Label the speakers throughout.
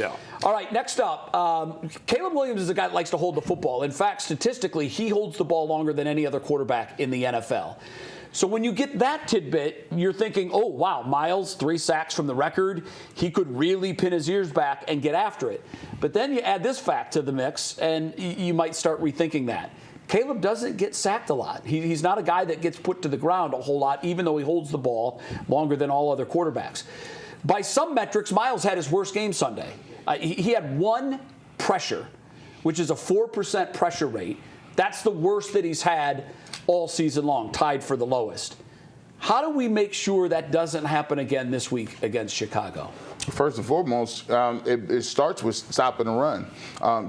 Speaker 1: Yeah.
Speaker 2: All right, next up, Caleb Williams is a guy that likes to hold the football. In fact, statistically, he holds the ball longer than any other quarterback in the NFL. So when you get that tidbit, you're thinking, oh, wow, Myles, 3 sacks from the record. He could really pin his ears back and get after it. But then you add this fact to the mix, and you might start rethinking that. Caleb doesn't get sacked a lot. He's not a guy that gets put to the ground a whole lot, even though he holds the ball longer than all other quarterbacks. By some metrics, Myles had his worst game Sunday. He had 1 pressure, which is a 4% pressure rate. That's the worst that he's had all season long, tied for the lowest. How do we make sure that doesn't happen again this week against Chicago?
Speaker 3: First and foremost, it starts with stopping the run.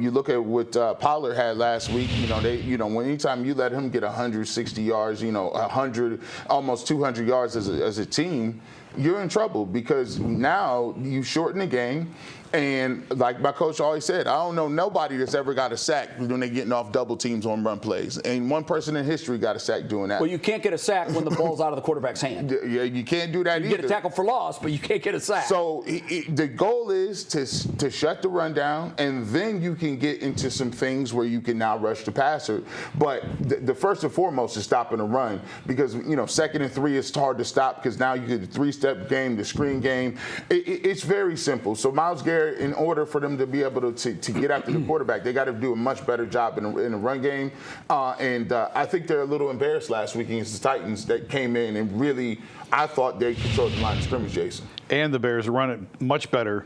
Speaker 3: You look at what Pollard had last week. Anytime you let him get 160 yards, 100, almost 200 yards as a team, you're in trouble because now you shorten the game. And like my coach always said, I don't know nobody that's ever got a sack when they're getting off double teams on run plays. And one person in history got a sack doing that.
Speaker 2: Well, you can't get a sack when the ball's out of the quarterback's hand.
Speaker 3: Yeah, you can't do that either.
Speaker 2: You get a tackle for loss, but you can't get a sack.
Speaker 3: So the goal is to shut the run down, and then you can get into some things where you can now rush the passer. But the first and foremost is stopping the run because, 2nd and 3 is hard to stop because now you get the 3-step game, the screen game. It's very simple. So Myles Garrett, in order for them to be able to get after the quarterback, they got to do a much better job in the run game. I think they're a little embarrassed last week against the Titans that came in and really, I thought they controlled the line of scrimmage, Jason.
Speaker 1: And the Bears run it much better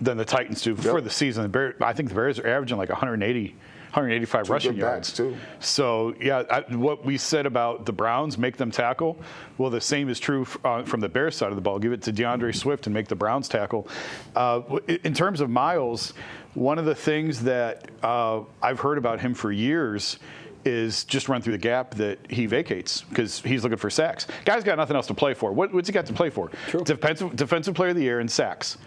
Speaker 1: than the Titans do for the season. I think the Bears are averaging like 185 rushing yards.
Speaker 3: Too.
Speaker 1: So, what we said about the Browns, make them tackle, well, the same is true from the Bears side of the ball. Give it to DeAndre Swift and make the Browns tackle. In terms of Myles, one of the things that I've heard about him for years is just run through the gap that he vacates because he's looking for sacks. Guy's got nothing else to play for. What's he got to play for?
Speaker 2: True.
Speaker 1: Defensive player of the year and sacks.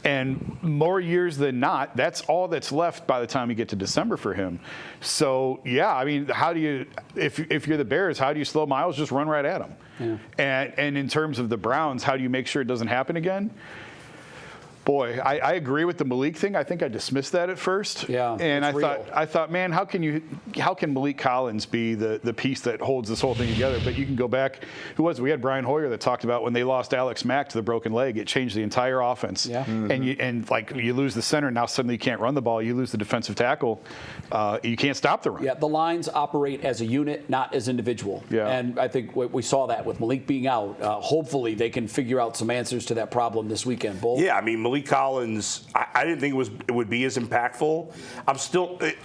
Speaker 1: And more years than not, that's all that's left by the time you get to December for him. So, how do you, if you're the Bears, how do you slow Myles? Just run right at him. Yeah. And in terms of the Browns, how do you make sure it doesn't happen again? Boy, I agree with the Malik thing. I think I dismissed that at first.
Speaker 2: Yeah,
Speaker 1: and I thought, man, how can Malik Collins be the piece that holds this whole thing together? But you can go back. Who was it? We had Brian Hoyer that talked about when they lost Alex Mack to the broken leg, it changed the entire offense. Yeah. Mm-hmm. And you lose the center, now suddenly you can't run the ball. You lose the defensive tackle. You can't stop the run.
Speaker 2: Yeah, the lines operate as a unit, not as individual. Yeah. And I think we saw that with Malik being out. Hopefully they can figure out some answers to that problem this weekend. Bull?
Speaker 4: Yeah, I mean, Malik Collins, I didn't think it would be as impactful. I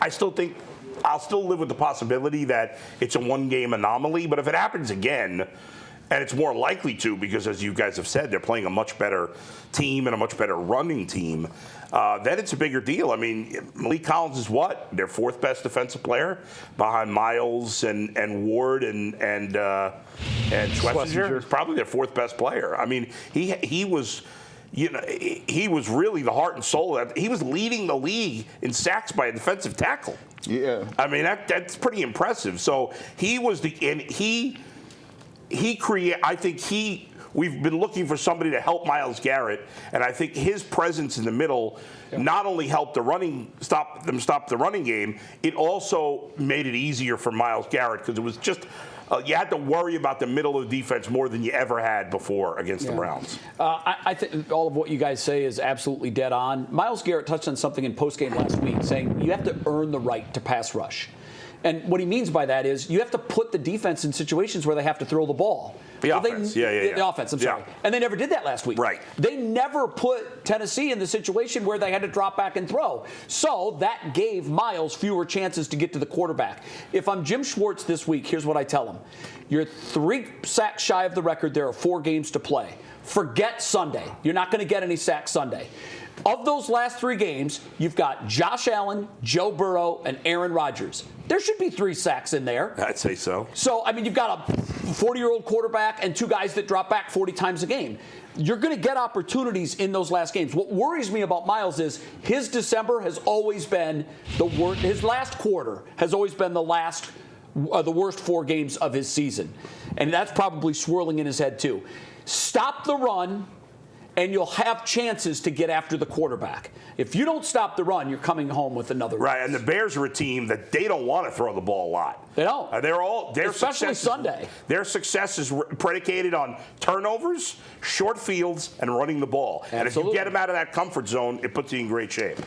Speaker 4: still think I'll still live with the possibility that it's a one-game anomaly. But if it happens again, and it's more likely to because, as you guys have said, they're playing a much better team and a much better running team, then it's a bigger deal. I mean, Malik Collins is what? Their 4th best defensive player behind Myles and Ward and Schlesinger. It's probably their 4th best player. I mean, he was... he was really the heart and soul. He was leading the league in sacks by a defensive tackle.
Speaker 3: Yeah.
Speaker 4: I mean, that's pretty impressive. So he was we've been looking for somebody to help Myles Garrett, and I think his presence in the middle not only helped stop the running game, it also made it easier for Myles Garrett because it was just you had to worry about the middle of the defense more than you ever had before against the Browns.
Speaker 2: I think all of what you guys say is absolutely dead on. Myles Garrett touched on something in postgame last week, saying you have to earn the right to pass rush. And what he means by that is you have to put the defense in situations where they have to throw the ball.
Speaker 4: The offense.
Speaker 2: The offense, I'm sorry. And they never did that last week.
Speaker 4: Right.
Speaker 2: They never put Tennessee in the situation where they had to drop back and throw. So that gave Myles fewer chances to get to the quarterback. If I'm Jim Schwartz this week, here's what I tell him. You're 3 sacks shy of the record. There are 4 games to play. Forget Sunday. You're not going to get any sacks Sunday. Of those last 3 games, you've got Josh Allen, Joe Burrow, and Aaron Rodgers. There should be 3 sacks in there.
Speaker 4: I'd say so.
Speaker 2: So, I mean, you've got a 40-year-old quarterback and 2 guys that drop back 40 times a game. You're going to get opportunities in those last games. What worries me about Myles is his December has always been the worst. His last quarter has always been the worst 4 games of his season. And that's probably swirling in his head, too. Stop the run and you'll have chances to get after the quarterback. If you don't stop the run, you're coming home with another.
Speaker 4: Right, and the Bears are a team that they don't want to throw the ball a lot.
Speaker 2: They don't.
Speaker 4: Especially
Speaker 2: Especially Sunday.
Speaker 4: Their success is predicated on turnovers, short fields, and running the ball.
Speaker 2: Absolutely.
Speaker 4: And if you get them out of that comfort zone, it puts you in great shape.